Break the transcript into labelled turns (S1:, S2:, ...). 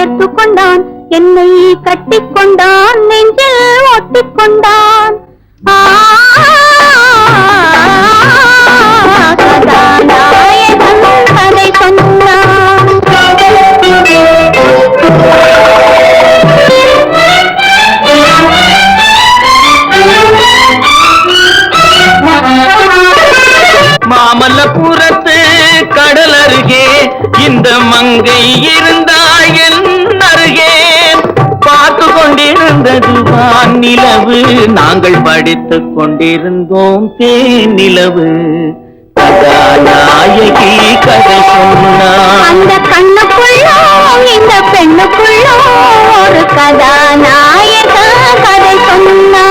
S1: எடுத்துக்கொண்டான், என்னை கட்டிக்கொண்டான், நெஞ்சில் ஒட்டிக்கொண்டான். கதாநாயகன் கதை சொன்னான்.
S2: மாமல்லபுரத்து கடல் அருகே இந்த மங்கை இருந்தால் என் அருகே பார்த்து கொண்டிருந்தது வானிலவு, நாங்கள் படித்துக் கொண்டிருந்தோம் தேனிலவு. கதாநாயகி கதை சொன்னான்.
S1: அந்த கண்ணுக்குள்ளோ இந்த பெண்ணுக்குள்ளோ ஒரு கதாநாயக கதை சொன்னான்.